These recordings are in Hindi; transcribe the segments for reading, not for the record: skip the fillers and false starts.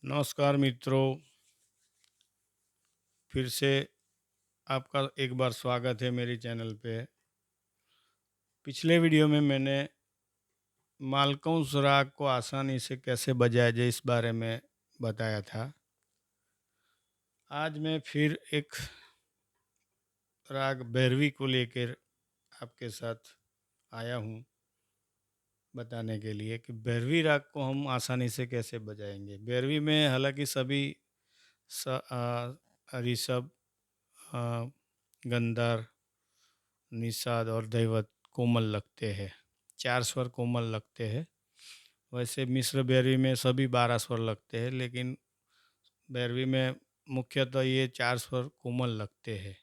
नमस्कार मित्रों, फिर से आपका एक बार स्वागत है मेरे चैनल पे। पिछले वीडियो में मैंने मालकौंस राग को आसानी से कैसे बजाया जाए इस बारे में बताया था। आज मैं फिर एक राग भैरवी को लेकर आपके साथ आया हूँ बताने के लिए कि भैरवी राग को हम आसानी से कैसे बजाएंगे। भैरवी में हालांकि सभी ऋषभ, अ, गंधार, निषाद और दैवत कोमल लगते हैं। 4 स्वर कोमल लगते हैं। वैसे मिश्र भैरवी में सभी 12 स्वर लगते हैं, लेकिन भैरवी में मुख्यतः ये 4 स्वर कोमल लगते हैं।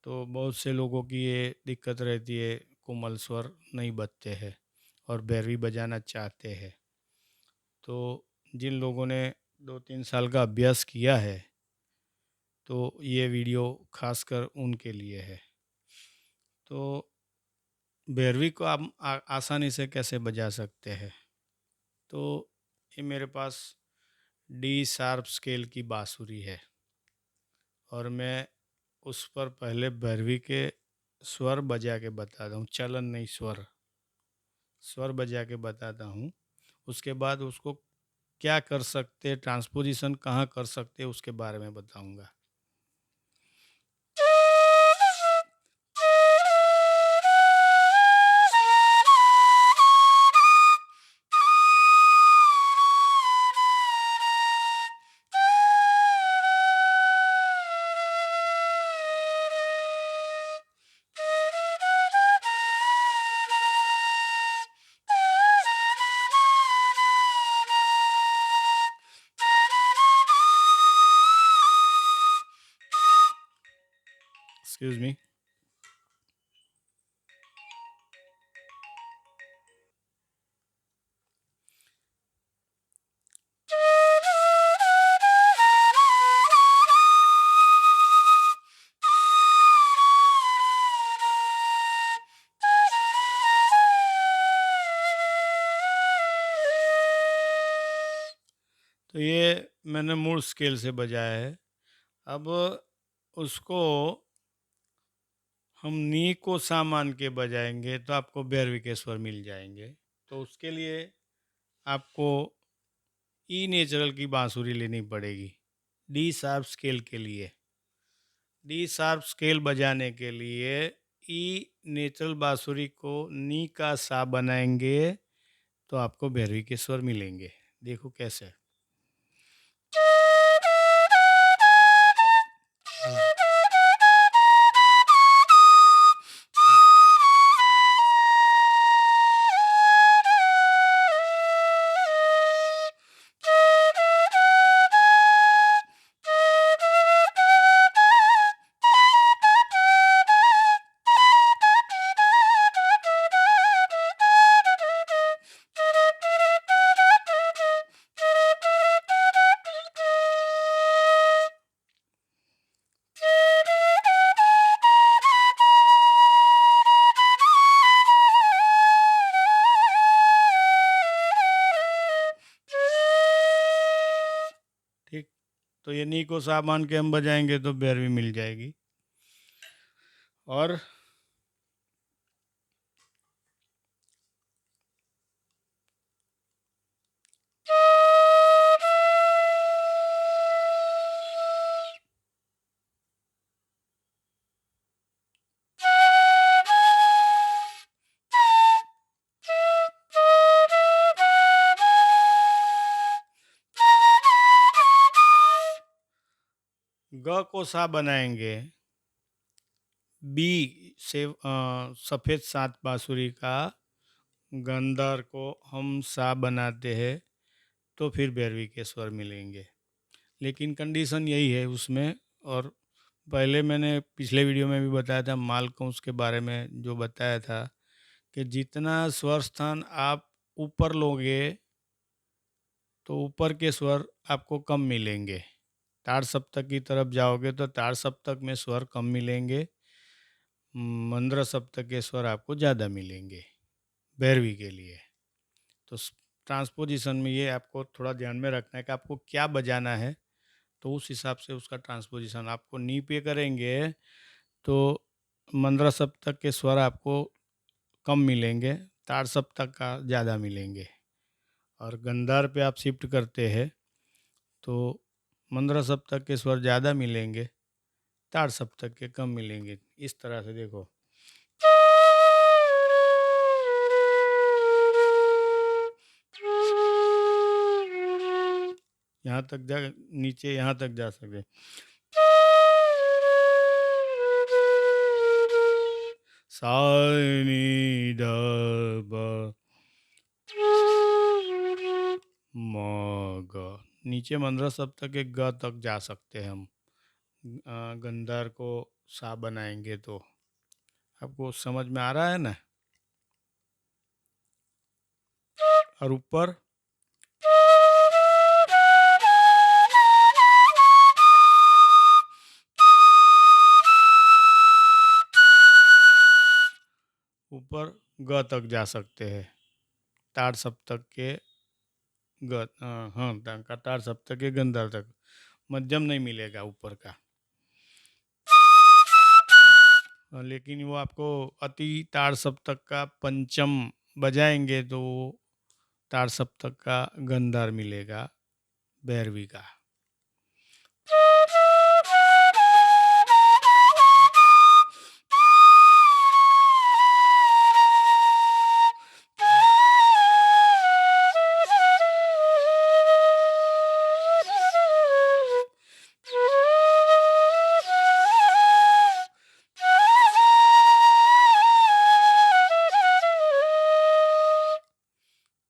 तो बहुत से लोगों की ये दिक्कत रहती है, कोमल स्वर नहीं बजते हैं और भैरवी बजाना चाहते हैं। तो जिन लोगों ने 2-3 साल का अभ्यास किया है, तो ये वीडियो खासकर उनके लिए है। तो भैरवी को आप आसानी से कैसे बजा सकते हैं। तो ये मेरे पास डी शार्प स्केल की बांसुरी है और मैं उस पर पहले भैरवी के स्वर बजा के बताता हूँ, चलन नहीं, स्वर स्वर बजा के बताता हूँ। उसके बाद उसको क्या कर सकते, ट्रांसपोजिशन कहाँ कर सकते, उसके बारे में बताऊँगा। Excuse me. तो ये मैंने मूल स्केल से बजाया है। अब उसको हम नी को सा मान के बजाएंगे तो आपको भैरवी के स्वर मिल जाएंगे। तो उसके लिए आपको ई नेचुरल की बांसुरी लेनी पड़ेगी डी शार्प स्केल के लिए। डी शार्प स्केल बजाने के लिए ई नेचुरल बांसुरी को नी का सा बनाएंगे तो आपको भैरवी के स्वर मिलेंगे। देखो कैसे। ठीक। तो ये नी को सा मान के हम बजाएंगे तो भैरवी मिल जाएगी। और ग को सा बनाएंगे। बी से सफ़ेद सात बांसुरी का गंधर को हम सा बनाते हैं तो फिर भैरवी के स्वर मिलेंगे। लेकिन कंडीशन यही है उसमें। और पहले मैंने पिछले वीडियो में भी बताया था, मालकौंस के बारे में जो बताया था कि जितना स्वर स्थान आप ऊपर लोगे तो ऊपर के स्वर आपको कम मिलेंगे। ताड़ सप्तक की तरफ जाओगे तो ताड़ सप्तक में स्वर कम मिलेंगे, मंद्र सप्तक के स्वर आपको ज़्यादा मिलेंगे भैरवी के लिए। तो ट्रांसपोजिशन में ये आपको थोड़ा ध्यान में रखना है कि आपको क्या बजाना है, तो उस हिसाब से उसका ट्रांसपोजिशन आपको नी पे करेंगे तो मंद्रा सप्तक के स्वर आपको कम मिलेंगे, ताड़ सप्तक का ज़्यादा मिलेंगे। और गंधार पे आप शिफ्ट करते हैं तो मंद्रा सप्तक के स्वर ज़्यादा मिलेंगे, ताड़ सप्तक के कम मिलेंगे। इस तरह से देखो। यहाँ तक जा, नीचे यहाँ तक जा सकते। सा नी ध ब म ग। नीचे मंद्रा सप्तक के ग तक जा सकते हैं हम। गंधार को सा बनाएंगे तो आपको समझ में आ रहा है ना। और ऊपर ऊपर ग तक जा सकते हैं, ताड़ सप्तक के ग, हाँ ताड़ सप्तक के गंधार तक। मध्यम नहीं मिलेगा ऊपर का। लेकिन वो आपको अति ताड़ सप्तक का पंचम बजाएंगे तो ताड़ सप्तक का गंधार मिलेगा, भैरवी का।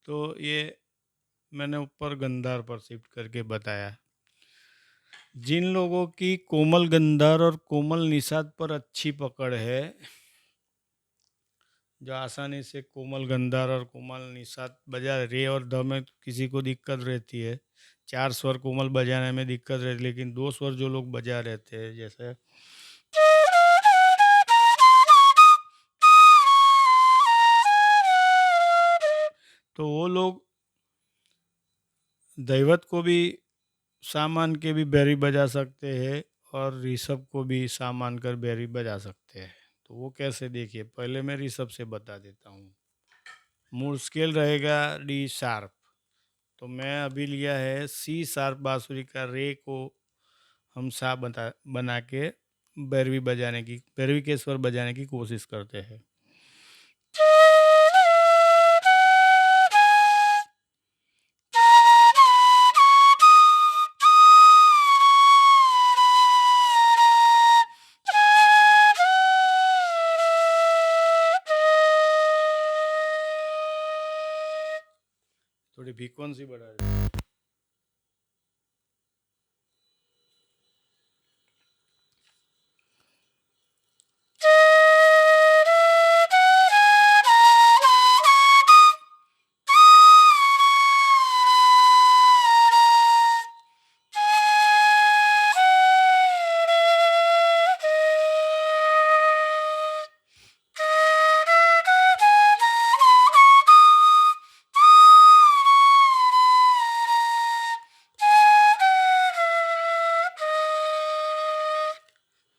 तो ये मैंने ऊपर गंधार पर शिफ्ट करके बताया। जिन लोगों की कोमल गंधार और कोमल निषाद पर अच्छी पकड़ है, जो आसानी से कोमल गंधार और कोमल निषाद बजा, रे और ध में किसी को दिक्कत रहती है, 4 स्वर कोमल बजाने में दिक्कत रहती है, लेकिन 2 स्वर जो लोग बजा रहते हैं, जैसे तो वो लोग दैवत को भी सामान के भी बैरी बजा सकते हैं और ऋषभ को भी सामान कर बैरी बजा सकते हैं। तो वो कैसे, देखिए पहले मैं ऋषभ से बता देता हूँ। मूल स्केल रहेगा डी शार्प, तो मैं अभी लिया है सी शार्प बांसुरी का रे को हम सा बना के बैरवी के स्वर बजाने की कोशिश करते हैं। थोड़ी फ्रीक्वेंसी बढ़ा दें।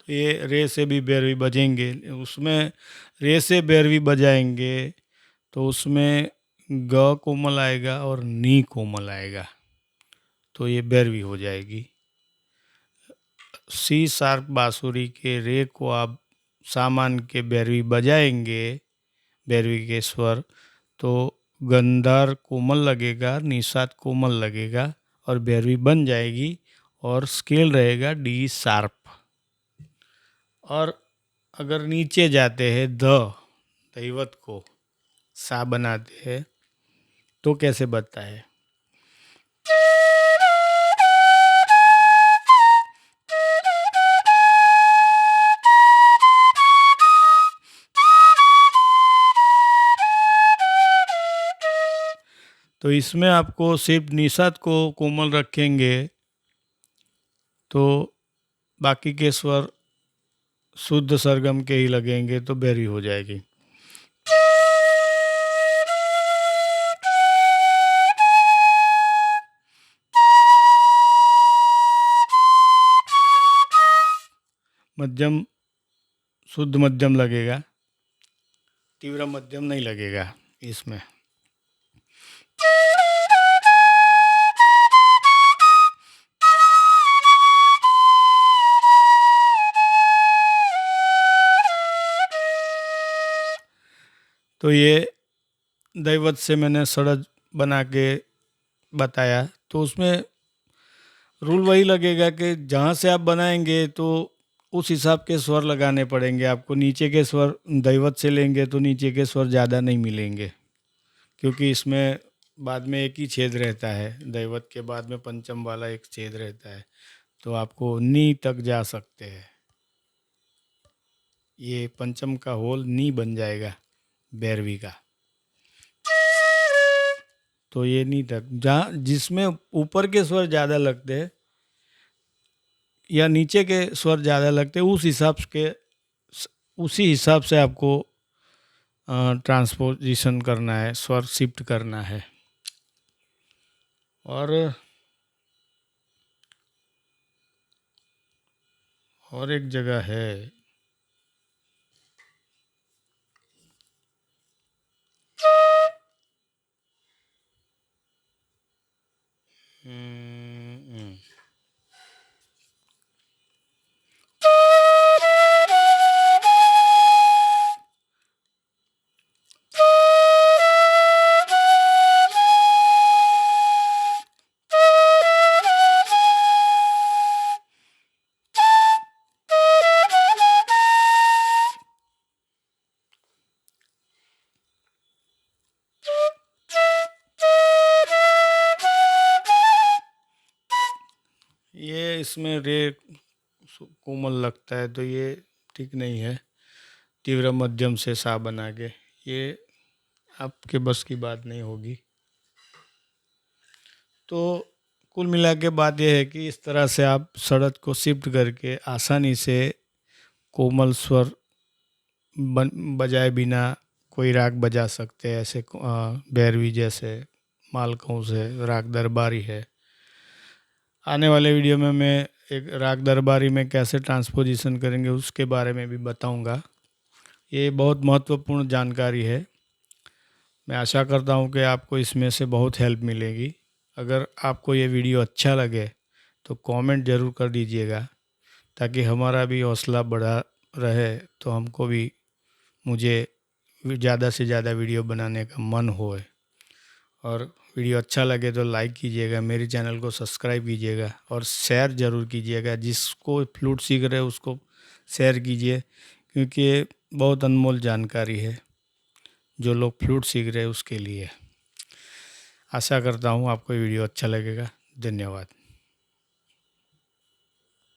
तो ये रे से भी बैरवी बजेंगे, उसमें रे से बैरवी बजाएंगे तो उसमें ग कोमल आएगा और नी कोमल आएगा, तो ये बैरवी हो जाएगी। सी शार्प बांसुरी के रे को आप सामान के बैरवी बजाएंगे, बैरवी के स्वर, तो गंधार कोमल लगेगा, निषाद कोमल लगेगा और बैरवी बन जाएगी और स्केल रहेगा डी शार्प। और अगर नीचे जाते हैं दैवत को सा बनाते हैं तो कैसे बनता है। तो इसमें आपको सिर्फ निषाद को कोमल रखेंगे तो बाकी के स्वर शुद्ध सरगम के ही लगेंगे, तो बैरी हो जाएगी। मध्यम, शुद्ध मध्यम लगेगा, तीव्र मध्यम नहीं लगेगा इसमें। तो ये दैवत से मैंने षड्ज बना के बताया, तो उसमें रूल वही लगेगा कि जहाँ से आप बनाएंगे तो उस हिसाब के स्वर लगाने पड़ेंगे आपको। नीचे के स्वर दैवत से लेंगे तो नीचे के स्वर ज़्यादा नहीं मिलेंगे, क्योंकि इसमें बाद में एक ही छेद रहता है, दैवत के बाद में पंचम वाला एक छेद रहता है, तो आपको नी तक जा सकते हैं। ये पंचम का होल नी बन जाएगा भैरवी का। तो ये नी तक, जहाँ जिसमें ऊपर के स्वर ज़्यादा लगते हैं या नीचे के स्वर ज़्यादा लगते हैं, उसी हिसाब से आपको ट्रांसपोजिशन करना है, स्वर शिफ्ट करना है। और एक जगह है, हम्म, ये इसमें रे कोमल लगता है, तो ये ठीक नहीं है। तीव्र मध्यम से सा बना के, ये आपके बस की बात नहीं होगी। तो कुल मिला के बात यह है कि इस तरह से आप षड्ज को शिफ्ट करके आसानी से कोमल स्वर बजाए बिना कोई राग बजा सकते हैं। ऐसे भैरवी जैसे, मालकों से राग दरबारी है। आने वाले वीडियो में मैं एक राग दरबारी में कैसे ट्रांसपोजिशन करेंगे उसके बारे में भी बताऊंगा। ये बहुत महत्वपूर्ण जानकारी है। मैं आशा करता हूँ कि आपको इसमें से बहुत हेल्प मिलेगी। अगर आपको ये वीडियो अच्छा लगे तो कमेंट ज़रूर कर दीजिएगा, ताकि हमारा भी हौसला बढ़ा रहे, तो हमको भी, मुझे ज़्यादा से ज़्यादा वीडियो बनाने का मन होए। और वीडियो अच्छा लगे तो लाइक कीजिएगा, मेरे चैनल को सब्सक्राइब कीजिएगा और शेयर ज़रूर कीजिएगा। जिसको फ्लूट सीख रहे उसको शेयर कीजिए, क्योंकि ये बहुत अनमोल जानकारी है जो लोग फ्लूट सीख रहे हैं उसके लिए। आशा करता हूँ आपको ये वीडियो अच्छा लगेगा। धन्यवाद।